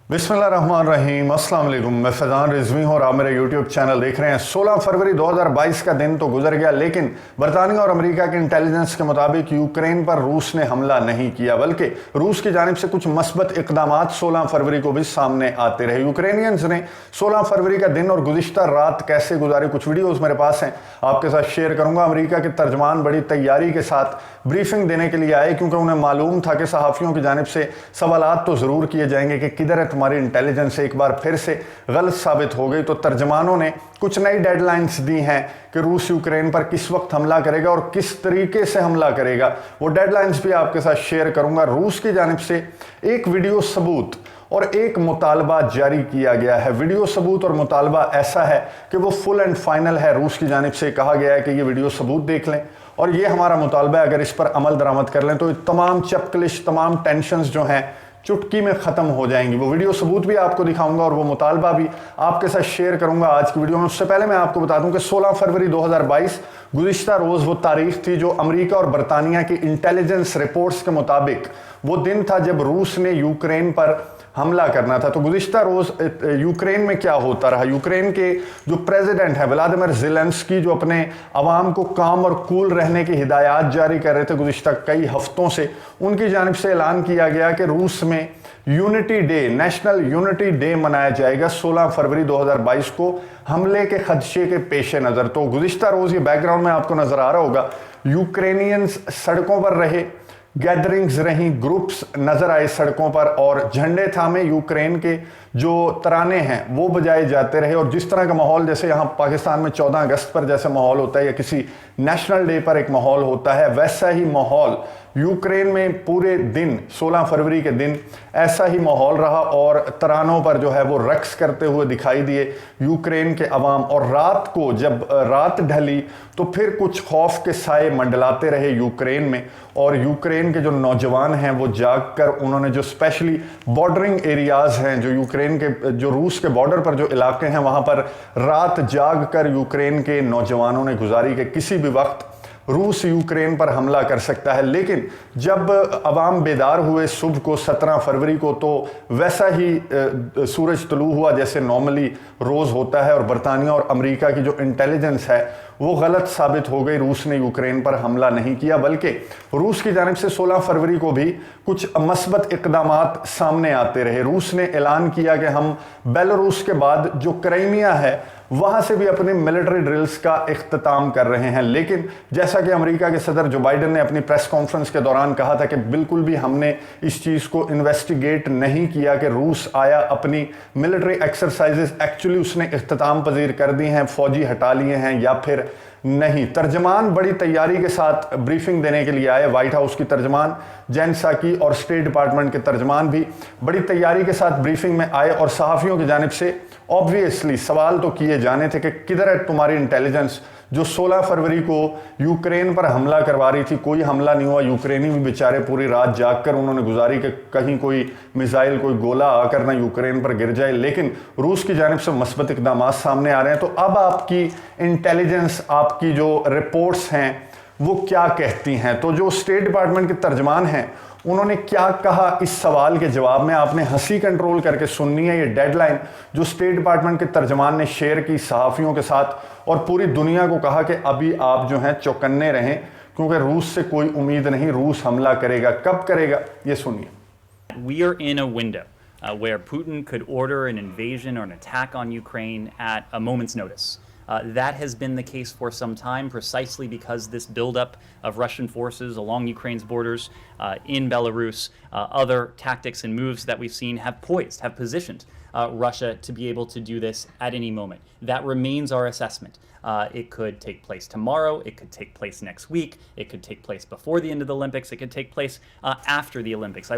बिस्मिल्लाहिर्रहमानिर्रहीम, अस्सलाम वालेकुम। मैं फैज़ान रिजवी हूँ और आप मेरे यूट्यूब चैनल देख रहे हैं। 16 फरवरी 2022 का दिन तो गुजर गया, लेकिन बरतानिया और अमेरिका के इंटेलिजेंस के मुताबिक यूक्रेन पर रूस ने हमला नहीं किया, बल्कि रूस की जानिब से कुछ मस्बत इकदामात 16 फरवरी को भी सामने आते रहे। यूक्रेनियंस ने 16 फरवरी का दिन और गुज़िश्ता रात कैसे गुजारी, कुछ वीडियोज़ मेरे पास हैं, आपके साथ शेयर करूँगा। अमेरिका के तर्जमान बड़ी तैयारी के साथ ब्रीफिंग देने के लिए आए, क्योंकि उन्हें मालूम था कि सहाफ़ियों की जानिब से सवालात तो ज़रूर किए जाएंगे कि किधर है तुम्हारी इंटेलिजेंस, एक बार फिर से गलत साबित हो गई। तो तर्जमानों ने कुछ नई डेडलाइंस दी हैं कि रूस यूक्रेन पर किस वक्त हमला करेगा और किस तरीके से हमला करेगा। वो डेडलाइंस भी आपके साथ शेयर करूंगा। रूस की जानिब से एक वीडियो सबूत और एक मुतालबा जारी किया गया है। वीडियो सबूत और मुतालबा ऐसा है कि वो फुल एंड फाइनल है। रूस की जानिब से कहा गया है कि ये वीडियो सबूत देख लें और ये हमारा मुतालबा है, अगर इस पर अमल दरामद कर लें तो तमाम चपकलिश, तमाम टेंशन्स जो हैं चुटकी में ख़त्म हो जाएंगी। वो वीडियो सबूत भी आपको दिखाऊंगा और वो मुतालबा भी आपके साथ शेयर करूंगा आज की वीडियो में। उससे पहले मैं आपको बता दूं कि 16 फरवरी 2022 गुज़िश्ता रोज़ वो तारीख थी जो अमेरिका और बरतानिया की इंटेलिजेंस रिपोर्ट्स के मुताबिक वो दिन था जब रूस ने यूक्रेन पर हमला करना था। तो गुज़िश्ता रोज़ यूक्रेन में क्या होता रहा, यूक्रेन के जो प्रेसिडेंट हैं व्लादिमीर ज़ेलेंस्की, जो अपने अवाम को काम और कूल रहने की हिदायत जारी कर रहे थे गुज़िश्ता कई हफ्तों से, उनकी जानिब से ऐलान किया गया कि रूस में unity day, national unity day मनाया जाएगा 16 फरवरी 2022 को, हमले के खदशे के पेश नज़र। तो गुज़िश्ता रोज़ ये बैकग्राउंड में आपको नज़र आ रहा होगा, यूक्रेनियंस सड़कों पर रहे, गैदरिंग्स रहीं, ग्रुप्स नज़र आए सड़कों पर और झंडे थामे यूक्रेन के जो तराने हैं वो बजाए जाते रहे। और जिस तरह का माहौल जैसे यहाँ पाकिस्तान में 14 अगस्त पर जैसे माहौल होता है या किसी नेशनल डे पर एक माहौल होता है, वैसा ही माहौल यूक्रेन में पूरे दिन 16 फरवरी के दिन ऐसा ही माहौल रहा और तरानों पर जो है वो रक्स करते हुए दिखाई दिए यूक्रेन के अवाम। और रात को जब रात ढली तो फिर कुछ खौफ के साए मंडलाते रहे यूक्रेन में, और यूक्रेन के जो नौजवान हैं वो जाग कर उन्होंने जो स्पेशली बॉर्डरिंग एरियाज़ हैं, जो यूक्रेन के जो रूस के बॉर्डर पर जो इलाके हैं, वहाँ पर रात जाग कर यूक्रेन के नौजवानों ने गुजारी कि किसी भी वक्त रूस यूक्रेन पर हमला कर सकता है। लेकिन जब अवाम बेदार हुए सुबह को 17 फरवरी को, तो वैसा ही सूरज तुलू हुआ जैसे नॉर्मली रोज़ होता है और बरतानिया और अमेरिका की जो इंटेलिजेंस है वो गलत साबित हो गई। रूस ने यूक्रेन पर हमला नहीं किया, बल्कि रूस की जानिब से 16 फरवरी को भी कुछ मस्बत इकदामात सामने आते रहे। रूस ने ऐलान किया कि हम बेलारूस के बाद जो क्राइमिया है वहाँ से भी अपने मिलिट्री ड्रिल्स का इख्तिताम कर रहे हैं। लेकिन जैसा कि अमेरिका के सदर जो बाइडन ने अपनी प्रेस कॉन्फ्रेंस के दौरान कहा था कि बिल्कुल भी हमने इस चीज़ को इन्वेस्टिगेट नहीं किया कि रूस आया अपनी मिलिट्री एक्सरसाइजेस एक्चुअली उसने इख्तिताम पजीर कर दी हैं, फौजी हटा लिए हैं या फिर नहीं। तर्जमान बड़ी तैयारी के साथ ब्रीफिंग देने के लिए आए। व्हाइट हाउस की तर्जमान जेन साकी और स्टेट डिपार्टमेंट के तर्जमान भी बड़ी तैयारी के साथ ब्रीफिंग में आए और सहाफ़ियों की जानिब से ऑब्वियसली सवाल तो किए जाने थे कि किधर है तुम्हारी इंटेलिजेंस जो 16 फरवरी को यूक्रेन पर हमला करवा रही थी। कोई हमला नहीं हुआ, यूक्रेनी भी बेचारे पूरी रात जाग कर उन्होंने गुजारी कि कहीं कोई मिसाइल, कोई गोला आकर ना यूक्रेन पर गिर जाए। लेकिन रूस की जानिब से मस्बत इक़दामात सामने आ रहे हैं। तो अब आपकी इंटेलिजेंस, आपकी जो रिपोर्ट्स हैं वो क्या कहती हैं? तो जो स्टेट डिपार्टमेंट के तर्जमान हैं उन्होंने क्या कहा इस सवाल के जवाब में, आपने हंसी कंट्रोल करके सुननी है। ये डेडलाइन जो स्टेट डिपार्टमेंट के तर्जमान ने शेयर की सहाफ़ियों के साथ और पूरी दुनिया को कहा कि अभी आप जो हैं चौकन्ने रहें, क्योंकि रूस से कोई उम्मीद नहीं, रूस हमला करेगा। कब करेगा ये सुनिए। We are in a window where Putin could order an invasion or an attack on Ukraine at a moment's notice. That has been the case for some time, precisely because this buildup of Russian forces along Ukraine's borders, in Belarus, other tactics and moves that we've seen have positioned Russia to be able to do this at any moment. That remains our assessment. It could take place tomorrow, it could take place next week, it could take place before the end of the Olympics, it could take place after the Olympics.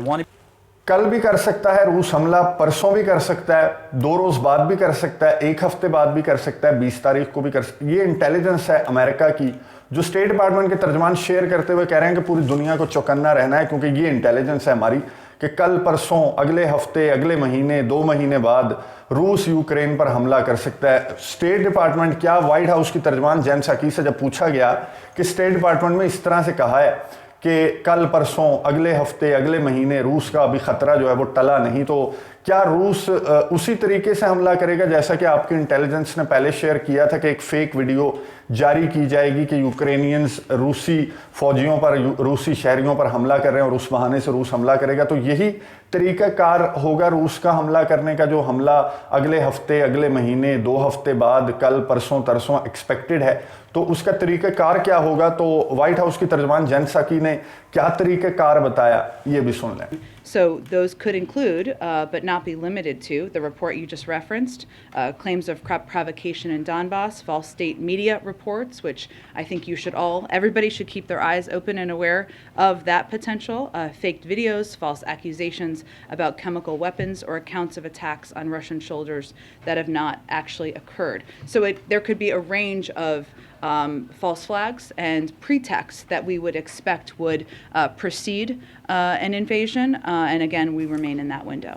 कल भी कर सकता है रूस हमला, परसों भी कर सकता है, 2 रोज़ बाद भी कर सकता है, 1 हफ्ते बाद भी कर सकता है, 20 तारीख को भी कर सकता है। ये इंटेलिजेंस है अमेरिका की, जो स्टेट डिपार्टमेंट के तर्जमान शेयर करते हुए कह रहे हैं कि पूरी दुनिया को चौकन्ना रहना है, क्योंकि ये इंटेलिजेंस है हमारी कि कल, परसों, अगले हफ्ते, अगले महीने, 2 महीने बाद रूस यूक्रेन पर हमला कर सकता है। स्टेट डिपार्टमेंट क्या, व्हाइट हाउस की तर्जमान जेन साकी से जब पूछा गया कि स्टेट डिपार्टमेंट में इस तरह से कहा है कि कल, परसों, अगले हफ्ते, अगले महीने रूस का अभी ख़तरा जो है वो टला नहीं, तो क्या रूस उसी तरीके से हमला करेगा जैसा कि आपकी इंटेलिजेंस ने पहले शेयर किया था कि एक फेक वीडियो जारी की जाएगी कि यूक्रेनियंस रूसी फौजियों पर, रूसी शहरियों पर हमला कर रहे हैं और उस बहाने से रूस हमला करेगा? तो यही तरीकाकार होगा रूस का हमला करने का, जो हमला अगले हफ्ते, अगले महीने, 2 हफ्ते बाद, कल परसों तरसों एक्सपेक्टेड है, तो उसका तरीकाकार क्या होगा? तो व्हाइट हाउस की तर्जमान जेन साकी ने क्या तरीकाकार बताया, ये भी सुन लें। So those could include, but not be limited to, the report you just referenced, claims of provocation in Donbass, false state media reports, which I think you should everybody should keep their eyes open and aware of that potential, faked videos, false accusations about chemical weapons, or accounts of attacks on Russian shoulders that have not actually occurred. So there could be a range of false flags and pretexts that we would expect would precede an invasion, and again, we remain in that window.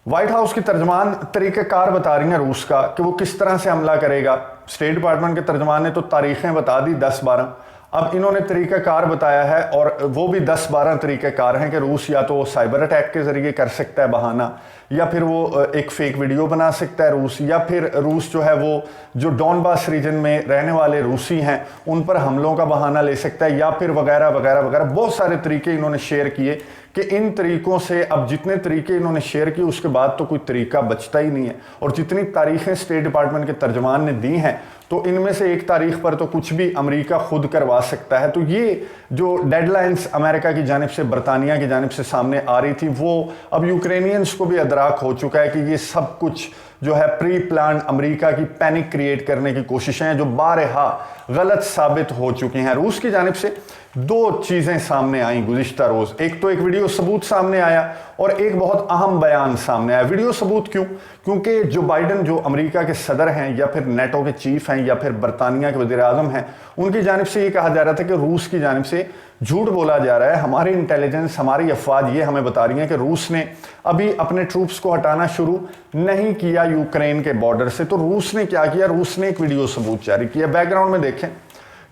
White house की तर्जमान तरीक़ेकार बता रही हैं रूस का कि वो किस तरह से हमला करेगा। स्टेट डिपार्टमेंट के तर्जमान ने तो तारीखें बता दी 10-12, अब इन्होंने तरीक़ाकार बताया है, और वो भी 10-12 तरीक़ेकार हैं कि रूस या तो साइबर अटैक के ज़रिए कर सकता है बहाना, या फिर वो एक फेक वीडियो बना सकता है रूस, या फिर रूस जो है वो जो डॉनबास रीजन में रहने वाले रूसी हैं उन पर हमलों का बहाना ले सकता है, या फिर वगैरह वगैरह वगैरह। बहुत सारे तरीके इन्होंने शेयर किए कि इन तरीकों से, अब जितने तरीके इन्होंने शेयर किए उसके बाद तो कोई तरीका बचता ही नहीं है। और जितनी तारीखें स्टेट डिपार्टमेंट के तर्जमान ने दी हैं, तो इनमें से एक तारीख पर तो कुछ भी अमेरिका खुद करवा सकता है। तो ये जो डेडलाइंस अमेरिका की जानिब से, बरतानिया की जानिब से सामने आ रही थी, वो अब यूक्रेनियंस को भी अदराक हो चुका है कि ये सब कुछ जो है प्री प्लान अमेरिका की पैनिक क्रिएट करने की कोशिशें हैं, जो बारहा गलत साबित हो चुकी हैं। रूस की जानिब से 2 चीज़ें सामने आई गुज़िश्ता रोज़, एक तो एक वीडियो सबूत सामने आया और एक बहुत अहम बयान सामने आया। वीडियो सबूत क्यों? क्योंकि जो बाइडन, जो अमेरिका के सदर हैं, या फिर नेटो के चीफ हैं, या फिर बरतानिया के वज़ीर आज़म हैं, उनकी जानिब से ये कहा जा रहा था कि रूस की जानिब से झूठ बोला जा रहा है। हमारी इंटेलिजेंस, हमारी अफवाज ये हमें बता रही हैं कि रूस ने अभी अपने ट्रूप्स को हटाना शुरू नहीं किया यूक्रेन के बॉर्डर से। तो रूस ने क्या किया? रूस ने एक वीडियो सबूत जारी किया। बैकग्राउंड में देखें,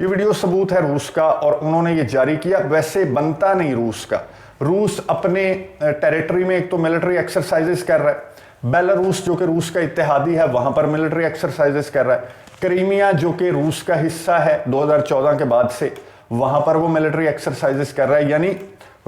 ये वीडियो सबूत है रूस का, और उन्होंने ये जारी किया। वैसे बनता नहीं रूस का। रूस अपने टेरिटरी में एक तो मिलिट्री एक्सरसाइजेस कर रहा है, बेलारूस जो कि रूस का इत्तेहादी है वहां पर मिलिट्री एक्सरसाइजेस कर रहा है, क्रीमिया जो कि रूस का हिस्सा है 2014 के बाद से, वहां पर वो मिलिट्री एक्सरसाइजेस कर रहा है। यानी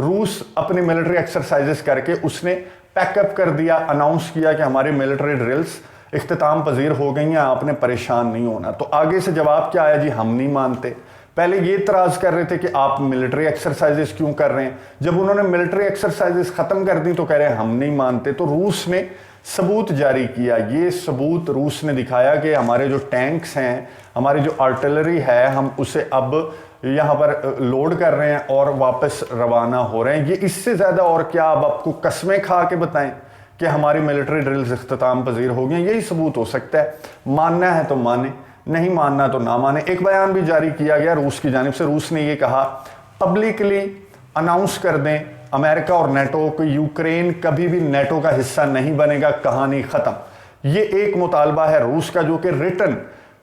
रूस अपनी मिलिट्री एक्सरसाइजेस करके उसने पैकअप कर दिया, अनाउंस किया कि हमारी मिलिट्री ड्रिल्स इख्तिताम पजीर हो गई हैं, आपने परेशान नहीं होना। तो आगे से जवाब क्या आया? जी हम नहीं मानते। पहले ये इतराज़ कर रहे थे कि आप मिलिट्री एक्सरसाइजेस क्यों कर रहे हैं, जब उन्होंने मिलिट्री एक्सरसाइजेस ख़त्म कर दी तो कह रहे हैं हम नहीं मानते। तो रूस ने सबूत जारी किया। ये सबूत रूस ने दिखाया कि हमारे जो टैंक्स हैं, हमारी जो आर्टिलरी है, हम उसे अब यहाँ पर लोड कर रहे हैं और वापस रवाना हो रहे हैं। ये इससे ज़्यादा और क्या अब आपको कस्में खा के बताएं कि हमारी मिलिट्री ड्रिल्स इख्तिताम पजीर हो गई? यही सबूत हो सकता है। मानना है तो माने, नहीं मानना तो ना माने। एक बयान भी जारी किया गया रूस की जानिब से। रूस ने ये कहा, पब्लिकली अनाउंस कर दें अमेरिका और नेटो को, यूक्रेन कभी भी नेटो का हिस्सा नहीं बनेगा, कहानी ख़त्म। ये एक मुतालबा है रूस का, जो कि रिटन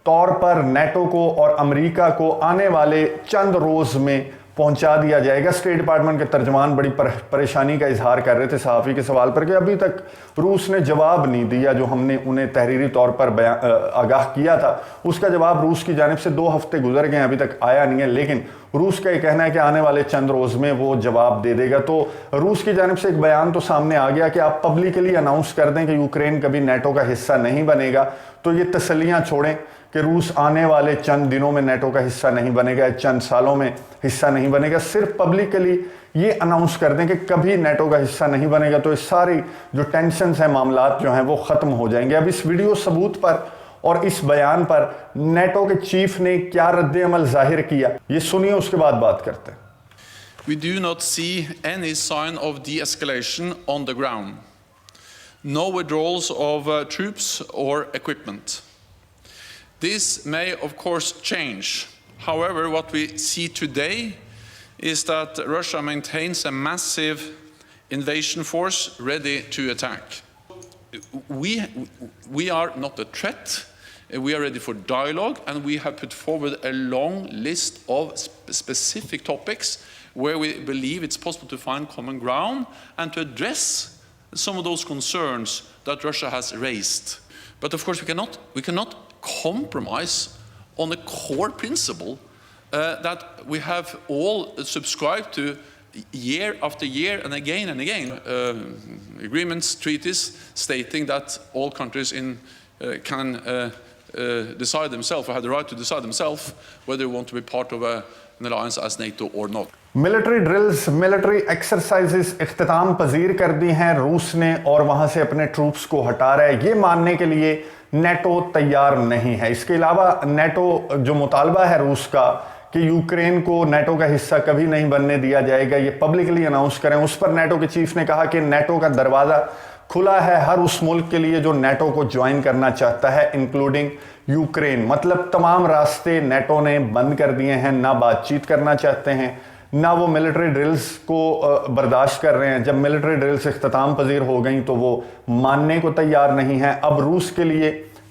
तौर पर नेटो को और अमेरिका को आने वाले चंद रोज़ में पहुंचा दिया जाएगा। स्टेट डिपार्टमेंट के तर्जमान बड़ी परेशानी का इजहार कर रहे थे सहाफ़ी के सवाल पर कि अभी तक रूस ने जवाब नहीं दिया, जो हमने उन्हें तहरीरी तौर पर आगाह किया था उसका जवाब रूस की जानिब से 2 हफ्ते गुजर गए, अभी तक आया नहीं है। लेकिन रूस का ये कहना है कि आने वाले चंद रोज़ में वो जवाब दे देगा। तो रूस की जानिब से एक बयान तो सामने आ गया कि आप पब्लिकली अनाउंस कर दें कि यूक्रेन कभी नेटो का हिस्सा नहीं बनेगा। तो ये तसल्लियाँ छोड़ें कि रूस आने वाले चंद दिनों में नेटो का हिस्सा नहीं बनेगा, चंद सालों में हिस्सा नहीं बनेगा। सिर्फ पब्लिकली ये अनाउंस कर दें कि कभी नेटो का हिस्सा नहीं बनेगा, तो ये सारी जो टेंशन्स हैं, मामलात जो हैं वो ख़त्म हो जाएंगे। अब इस वीडियो सबूत पर और इस बयान पर नेटो के चीफ ने क्या रद्द-ए-अमल जाहिर किया, ये सुनिए, उसके बाद बात करते हैं। We do not see any sign of de-escalation on the ground. No withdrawals of troops or equipment. This may, of course, change. However, what we see today is that Russia maintains a massive invasion force ready to attack. We are not a threat. We are ready for dialogue, and we have put forward a long list of specific topics where we believe it's possible to find common ground and to address some of those concerns that Russia has raised. But of course, we cannot compromise on the core principle that we have all subscribed to year after year and again and again. Agreements, treaties stating that all countries can decide themselves, or have the right to decide themselves, whether they want to be part of an alliance as NATO or not. Military drills, military exercises इख्तिताम पजीर कर दी हैं रूस ने और वहां से अपने ट्रूप्स को हटा रहा है, ये मानने के लिए नेटो तैयार नहीं है। इसके अलावा नेटो जो मुतालबा है रूस का कि यूक्रेन को नेटो का हिस्सा कभी नहीं बनने दिया जाएगा, ये पब्लिकली अनाउंस करें, उस पर नेटो के चीफ ने कहा कि नेटो का दरवाज़ा खुला है हर उस मुल्क के लिए जो नेटो को ज्वाइन करना चाहता है, इंक्लूडिंग यूक्रेन। मतलब तमाम रास्ते नेटो ने बंद कर दिए हैं, ना बातचीत करना चाहते हैं, ना वो मिलिट्री ड्रिल्स को बर्दाश्त कर रहे हैं। जब मिलिट्री ड्रिल्स इख्तिताम पजीर हो गई तो वो मानने को तैयार नहीं है। अब रूस के लिए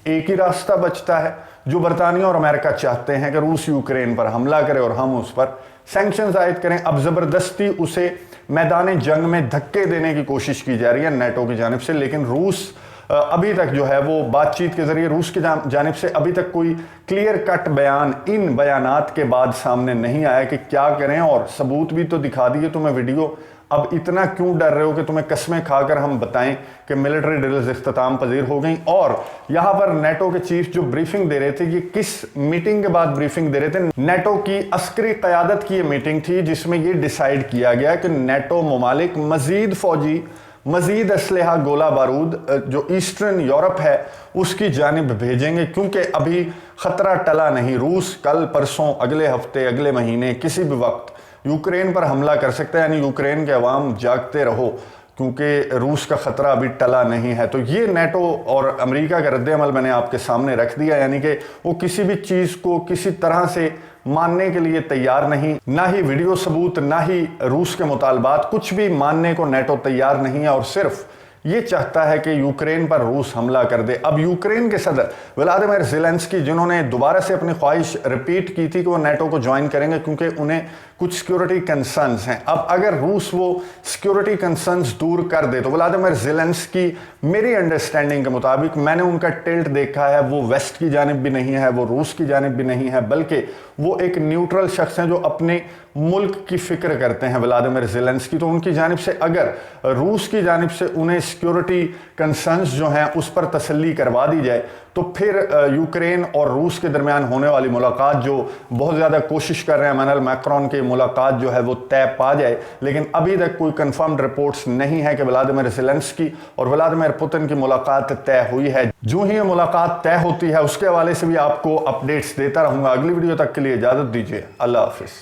एक ही रास्ता बचता है, जो बरतानिया और अमेरिका चाहते हैं कि रूस यूक्रेन पर हमला करे और हम उस पर सैंक्शंस आयद करें। अब ज़बरदस्ती उसे मैदान जंग में धक्के देने की कोशिश की जा रही है नेटो की जानिब से, लेकिन रूस अभी तक जो है वो बातचीत के ज़रिए रूस की जानिब से अभी तक कोई क्लियर कट बयान इन बयानात के बाद सामने नहीं आया कि क्या करें, और सबूत भी तो दिखा दिए तुम्हें वीडियो। अब इतना क्यों डर रहे हो कि तुम्हें कस्में खाकर हम बताएं कि मिलिट्री ड्रिल्स इख्तिताम पजीर हो गई। और यहाँ पर नेटो के चीफ जो ब्रीफिंग दे रहे थे, ये किस मीटिंग के बाद ब्रीफिंग दे रहे थे? नेटो की अस्करी क़यादत की ये मीटिंग थी जिसमें ये डिसाइड किया गया कि नेटो ममालिक मज़ीद फ़ौजी, मज़ीद असलहा, गोला बारूद जो ईस्टर्न यूरोप है उसकी जानिब भेजेंगे, क्योंकि अभी ख़तरा टला नहीं। रूस कल परसों, अगले हफ्ते, अगले महीने, किसी भी वक्त यूक्रेन पर हमला कर सकता है। यानी यूक्रेन के अवाम जागते रहो, क्योंकि रूस का ख़तरा अभी टला नहीं है। तो ये नेटो और अमेरिका का रद्द-ए-अमल मैंने आपके सामने रख दिया, यानी कि वो किसी भी चीज़ को किसी तरह से मानने के लिए तैयार नहीं, ना ही वीडियो सबूत, ना ही रूस के मुतालबात, कुछ भी मानने को नेटो तैयार नहीं है और सिर्फ ये चाहता है कि यूक्रेन पर रूस हमला कर दे। अब यूक्रेन के सदर व्लादिमीर ज़ेलेंस्की, जिन्होंने दोबारा से अपनी ख्वाहिश रिपीट की थी कि वो नेटो को ज्वाइन करेंगे क्योंकि उन्हें कुछ सिक्योरिटी कंसर्न्स हैं, अब अगर रूस वो सिक्योरिटी कंसर्न्स दूर कर दे तो व्लादिमीर ज़ेलेंस्की, मेरी अंडरस्टैंडिंग के मुताबिक, मैंने उनका टिल्ट देखा है, वो वेस्ट की जानिब भी नहीं है, वो रूस की जानिब भी नहीं है, बल्कि वो एक न्यूट्रल शख्स हैं जो अपने मुल्क की फ़िक्र करते हैं, व्लादिमीर ज़ेलेंस्की। तो उनकी जानिब से अगर रूस की जानिब से उन्हें सिक्योरिटी कंसर्न्स जो हैं उस पर तसल्ली करवा दी जाए तो फिर यूक्रेन और रूस के दरमियान होने वाली मुलाकात, जो बहुत ज़्यादा कोशिश कर रहे हैं इमानुएल मैक्रोन की मुलाकात जो है वो तय पा जाए। लेकिन अभी तक कोई कंफर्म्ड रिपोर्ट्स नहीं है कि व्लादिमीर ज़ेलेंस्की और व्लादिमीर पुतिन की मुलाकात तय हुई है। जो ही ये मुलाकात तय होती है उसके हवाले से भी आपको अपडेट्स देता रहूँगा। अगली वीडियो तक के लिए इजाज़त दीजिए। अल्लाह हाफिज़।